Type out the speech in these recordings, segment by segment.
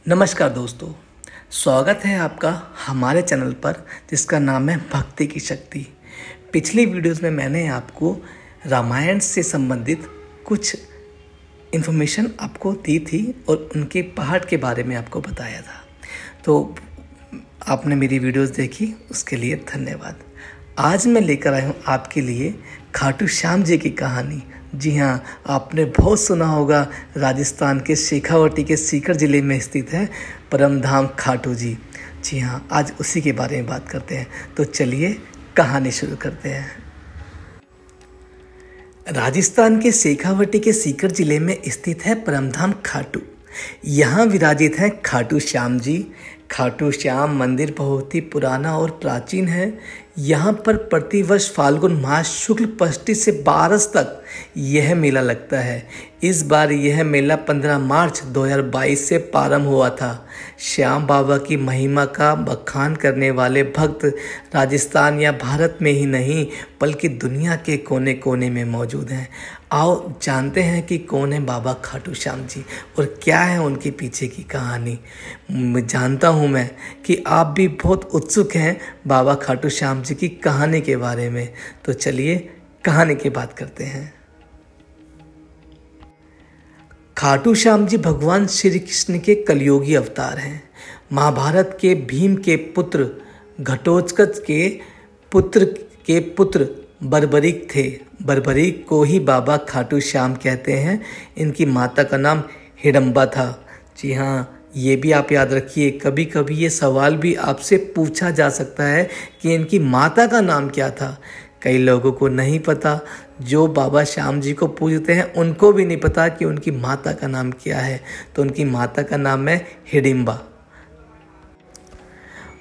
नमस्कार दोस्तों, स्वागत है आपका हमारे चैनल पर जिसका नाम है भक्ति की शक्ति। पिछली वीडियोस में मैंने आपको रामायण से संबंधित कुछ इन्फॉर्मेशन आपको दी थी और उनके पहाड़ के बारे में आपको बताया था। तो आपने मेरी वीडियोस देखी, उसके लिए धन्यवाद। आज मैं लेकर आया हूँ आपके लिए खाटू श्याम जी की कहानी। जी हाँ, आपने बहुत सुना होगा, राजस्थान के शेखावाटी के सीकर ज़िले में स्थित है परमधाम खाटू जी। जी हाँ, आज उसी के बारे में बात करते हैं। तो चलिए कहानी शुरू करते हैं। राजस्थान के शेखावाटी के सीकर ज़िले में स्थित है परमधाम खाटू। यहाँ विराजित हैं खाटू श्याम जी। खाटू श्याम मंदिर बहुत ही पुराना और प्राचीन है। यहाँ पर प्रतिवर्ष फाल्गुन मास शुक्ल पष्ठी से 12 तक यह मेला लगता है। इस बार यह मेला 15 मार्च 2022 से प्रारंभ हुआ था। श्याम बाबा की महिमा का बखान करने वाले भक्त राजस्थान या भारत में ही नहीं बल्कि दुनिया के कोने कोने में मौजूद हैं। आओ जानते हैं कि कौन है बाबा खाटू श्याम जी और क्या है उनके पीछे की कहानी। जानता हूँ मैं कि आप भी बहुत उत्सुक हैं बाबा खाटू श्याम जी की कहानी के बारे में। तो चलिए कहानी की बात करते हैं। खाटू श्याम जी भगवान श्री कृष्ण के कलयुगी अवतार हैं। महाभारत के भीम के पुत्र घटोत्कच के पुत्र बर्बरीक थे। बर्बरीक को ही बाबा खाटू श्याम कहते हैं। इनकी माता का नाम हिडम्बा था। जी हाँ, ये भी आप याद रखिए, कभी कभी ये सवाल भी आपसे पूछा जा सकता है कि इनकी माता का नाम क्या था। कई लोगों को नहीं पता, जो बाबा श्याम जी को पूजते हैं उनको भी नहीं पता कि उनकी माता का नाम क्या है। तो उनकी माता का नाम है हिडिम्बा।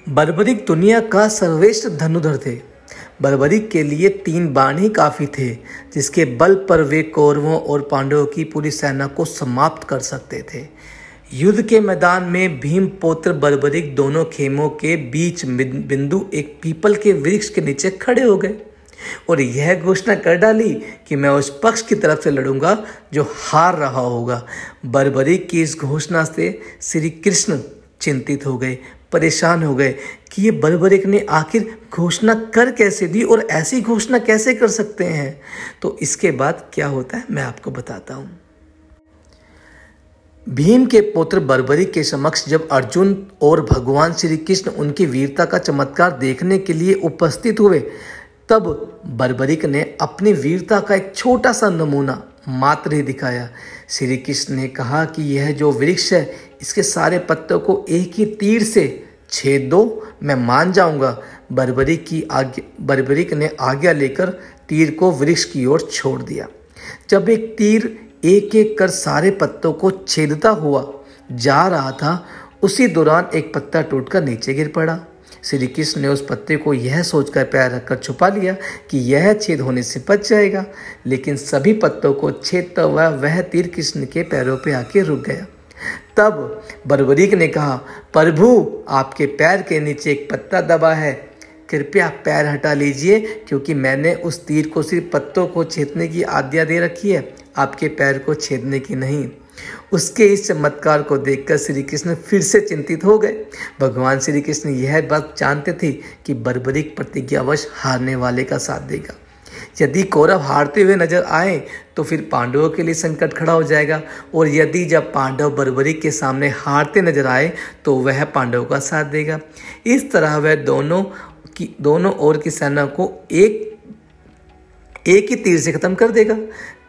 बर्बरीक दुनिया का सर्वश्रेष्ठ धनुर्धर थे। बर्बरीक के लिए 3 बाण ही काफ़ी थे, जिसके बल पर वे कौरवों और पांडवों की पूरी सेना को समाप्त कर सकते थे। युद्ध के मैदान में भीम पौत्र बर्बरीक दोनों खेमों के बीच बिंदु एक पीपल के वृक्ष के नीचे खड़े हो गए और यह घोषणा कर डाली कि मैं उस पक्ष की तरफ से लड़ूंगा जो हार रहा होगा। बर्बरीक की इस घोषणा से श्री कृष्ण चिंतित हो गए, परेशान हो गए कि ये बर्बरीक ने आखिर घोषणा कर कैसे दी और ऐसी घोषणा कैसे कर सकते हैं। तो इसके बाद क्या होता है मैं आपको बताता हूँ। भीम के पुत्र बर्बरीक के समक्ष जब अर्जुन और भगवान श्री कृष्ण उनकी वीरता का चमत्कार देखने के लिए उपस्थित हुए, तब बर्बरीक ने अपनी वीरता का एक छोटा सा नमूना मात्र ही दिखाया। श्री कृष्ण ने कहा कि यह जो वृक्ष है, इसके सारे पत्तों को एक ही तीर से छेद दो, मैं मान जाऊंगा। बर्बरीक ने आज्ञा लेकर तीर को वृक्ष की ओर छोड़ दिया। जब एक तीर एक एक कर सारे पत्तों को छेदता हुआ जा रहा था, उसी दौरान एक पत्ता टूटकर नीचे गिर पड़ा। श्री कृष्ण ने उस पत्ते को यह सोचकर पैर रखकर छुपा लिया कि यह छेद होने से बच जाएगा, लेकिन सभी पत्तों को छेदता हुआ वह तीर कृष्ण के पैरों पे आके रुक गया। तब बर्बरीक ने कहा, प्रभु आपके पैर के नीचे एक पत्ता दबा है, कृपया पैर हटा लीजिए, क्योंकि मैंने उस तीर को सिर्फ पत्तों को छेदने की आज्ञा दे रखी है, आपके पैर को छेदने की नहीं। उसके इस चमत्कार को देखकर श्री कृष्ण फिर से चिंतित हो गए। भगवान श्री कृष्ण यह बात जानते थे कि बर्बरीक प्रतिज्ञावश हारने वाले का साथ देगा। यदि कौरव हारते हुए नजर आए तो फिर पांडवों के लिए संकट खड़ा हो जाएगा, और यदि जब पांडव बर्बरीक के सामने हारते नजर आए तो वह पांडवों का साथ देगा। इस तरह वह दोनों ओर की सेना को एक ही तीर से खत्म कर देगा।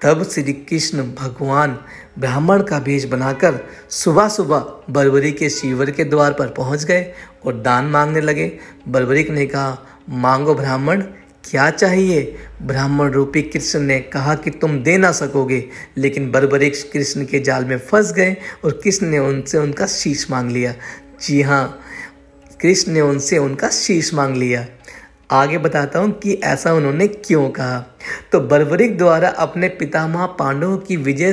तब श्री कृष्ण भगवान ब्राह्मण का भेष बनाकर सुबह सुबह बर्बरीक के शिविर के द्वार पर पहुंच गए और दान मांगने लगे। बर्बरीक ने कहा, मांगो ब्राह्मण, क्या चाहिए। ब्राह्मण रूपी कृष्ण ने कहा कि तुम दे ना सकोगे, लेकिन बर्बरीक कृष्ण के जाल में फंस गए और कृष्ण ने उनसे उनका शीश मांग लिया। जी हाँ, कृष्ण ने उनसे उनका शीश मांग लिया। आगे बताता हूँ कि ऐसा उन्होंने क्यों कहा। तो बर्बरीक द्वारा अपने पितामह पांडवों की विजय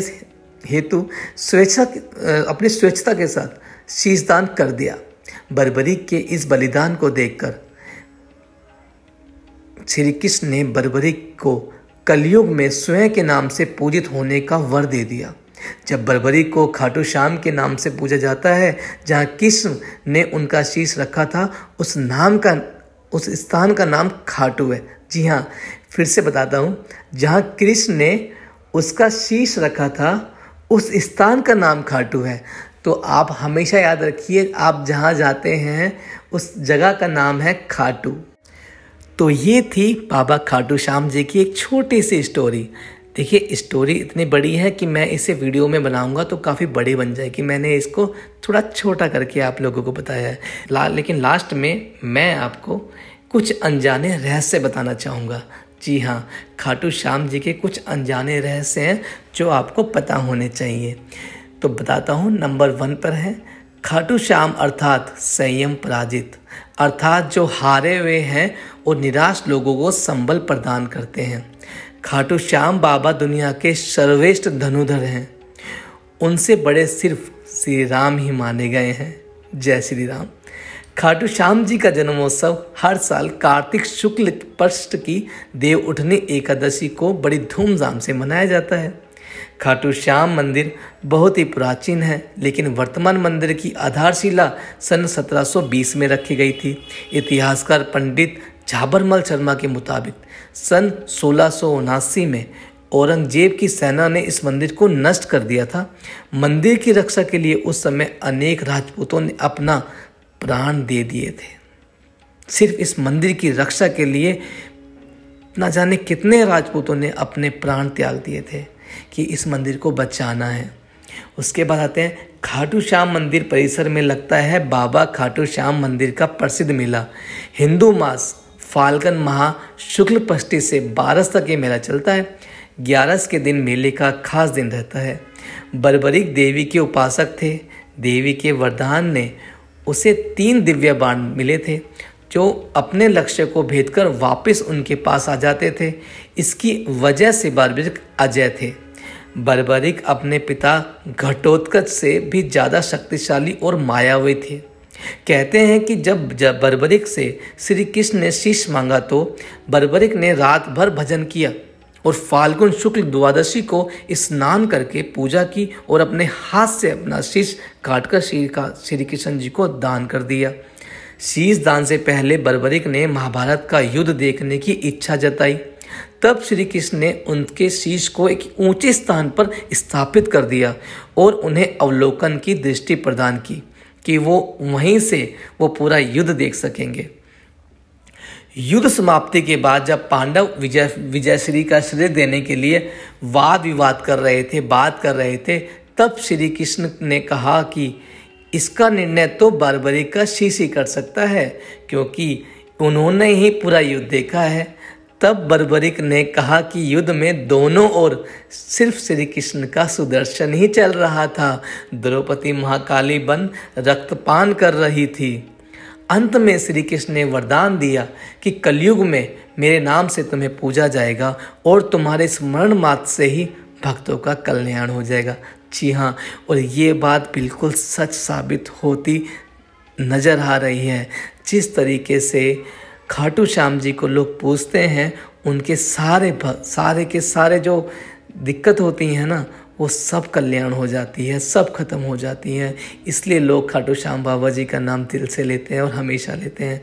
हेतु अपनी स्वेच्छता के साथ शीशदान कर दिया। बर्बरीक के इस बलिदान को देखकर श्री कृष्ण ने बर्बरीक को कलयुग में स्वयं के नाम से पूजित होने का वर दे दिया। जब बर्बरीक को खाटू श्याम के नाम से पूजा जाता है, जहाँ कृष्ण ने उनका शीश रखा था, उस स्थान का नाम खाटू है। जी हाँ, फिर से बताता हूँ, जहाँ कृष्ण ने उसका शीश रखा था उस स्थान का नाम खाटू है। तो आप हमेशा याद रखिए, आप जहाँ जाते हैं उस जगह का नाम है खाटू। तो ये थी बाबा खाटू श्याम जी की एक छोटी सी स्टोरी। देखिए, स्टोरी इतनी बड़ी है कि मैं इसे वीडियो में बनाऊंगा तो काफ़ी बड़ी बन जाएगी। मैंने इसको थोड़ा छोटा करके आप लोगों को बताया है। लेकिन लास्ट में मैं आपको कुछ अनजाने रहस्य बताना चाहूँगा। जी हाँ, खाटू श्याम जी के कुछ अनजाने रहस्य हैं जो आपको पता होने चाहिए। तो बताता हूँ। नंबर 1 पर है खाटू श्याम अर्थात संयम पराजित, अर्थात जो हारे हुए हैं और निराश लोगों को संबल प्रदान करते हैं। खाटू श्याम बाबा दुनिया के सर्वश्रेष्ठ धनुधर हैं। उनसे बड़े सिर्फ श्री राम ही माने गए हैं। जय श्री राम। खाटू श्याम जी का जन्मोत्सव हर साल कार्तिक शुक्ल पक्ष की देव उठनी एकादशी को बड़ी धूमधाम से मनाया जाता है। खाटू श्याम मंदिर बहुत ही प्राचीन है, लेकिन वर्तमान मंदिर की आधारशिला सन 1720 में रखी गई थी। इतिहासकार पंडित झाबरमल शर्मा के मुताबिक सन 1679 में औरंगजेब की सेना ने इस मंदिर को नष्ट कर दिया था। मंदिर की रक्षा के लिए उस समय अनेक राजपूतों ने अपना प्राण दे दिए थे। सिर्फ इस मंदिर की रक्षा के लिए ना जाने कितने राजपूतों ने अपने प्राण त्याग दिए थे कि इस मंदिर को बचाना है। उसके बाद आते हैं खाटू श्याम मंदिर परिसर में लगता है बाबा खाटू श्याम मंदिर का प्रसिद्ध मेला। हिंदू मास फाल्गुन माह शुक्ल पष्ठी से 12 तक ये मेला चलता है। 11 के दिन मेले का खास दिन रहता है। बर्बरीक देवी के उपासक थे। देवी के वरदान ने उसे 3 दिव्य बाण मिले थे जो अपने लक्ष्य को भेदकर वापस उनके पास आ जाते थे। इसकी वजह से बर्बरीक अजय थे। बर्बरीक अपने पिता घटोत्कच से भी ज़्यादा शक्तिशाली और मायावी थे। कहते हैं कि जब बर्बरीक से श्री कृष्ण ने शीश मांगा तो बर्बरीक ने रात भर भजन किया और फाल्गुन शुक्ल द्वादशी को स्नान करके पूजा की और अपने हाथ से अपना शीश काटकर श्री कृष्ण जी को दान कर दिया। शीश दान से पहले बर्बरीक ने महाभारत का युद्ध देखने की इच्छा जताई। तब श्री कृष्ण ने उनके शीश को एक ऊंचे स्थान पर स्थापित कर दिया और उन्हें अवलोकन की दृष्टि प्रदान की कि वो वहीं से वो पूरा युद्ध देख सकेंगे। युद्ध समाप्ति के बाद जब पांडव विजयश्री का श्रेय देने के लिए वाद विवाद कर रहे थे, तब श्री कृष्ण ने कहा कि इसका निर्णय तो बर्बरीक का शीश ही कर सकता है, क्योंकि उन्होंने ही पूरा युद्ध देखा है। तब बर्बरीक ने कहा कि युद्ध में दोनों ओर सिर्फ श्री कृष्ण का सुदर्शन ही चल रहा था। द्रौपदी महाकाली बन रक्तपान कर रही थी। अंत में श्री कृष्ण ने वरदान दिया कि कलयुग में मेरे नाम से तुम्हें पूजा जाएगा और तुम्हारे स्मरण मात्र से ही भक्तों का कल्याण हो जाएगा। जी हाँ, और ये बात बिल्कुल सच साबित होती नज़र आ रही है। जिस तरीके से खाटू श्याम जी को लोग पूजते हैं, उनके सारे के सारे जो दिक्कत होती हैं ना, वो सब कल्याण हो जाती है, सब खत्म हो जाती हैं। इसलिए लोग खाटू श्याम बाबा जी का नाम दिल से लेते हैं और हमेशा लेते हैं।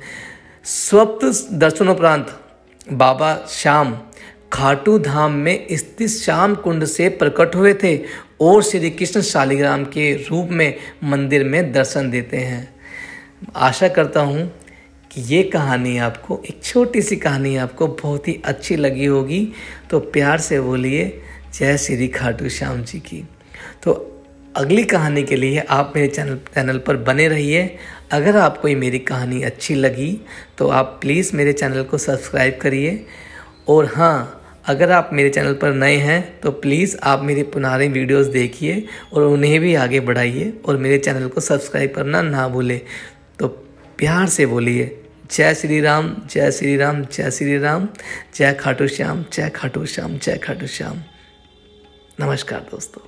स्वप्न दर्शनोपरांत बाबा श्याम खाटू धाम में स्थित श्याम कुंड से प्रकट हुए थे और श्री कृष्ण शालिग्राम के रूप में मंदिर में दर्शन देते हैं। आशा करता हूँ कि ये कहानी आपको, एक छोटी सी कहानी आपको बहुत ही अच्छी लगी होगी। तो प्यार से बोलिए जय श्री खाटू श्याम जी की। तो अगली कहानी के लिए आप मेरे चैनल पर बने रहिए। अगर आपको ये मेरी कहानी अच्छी लगी तो आप प्लीज़ मेरे चैनल को सब्सक्राइब करिए। और हाँ, अगर आप मेरे चैनल पर नए हैं तो प्लीज़ आप मेरे पुराने वीडियोस देखिए और उन्हें भी आगे बढ़ाइए और मेरे चैनल को सब्सक्राइब करना ना भूलें। तो प्यार से बोलिए जय श्री राम, जय श्री राम, जय श्री राम, जय खाटू श्याम, जय खाटू श्याम, जय खाटू श्याम। नमस्कार दोस्तों।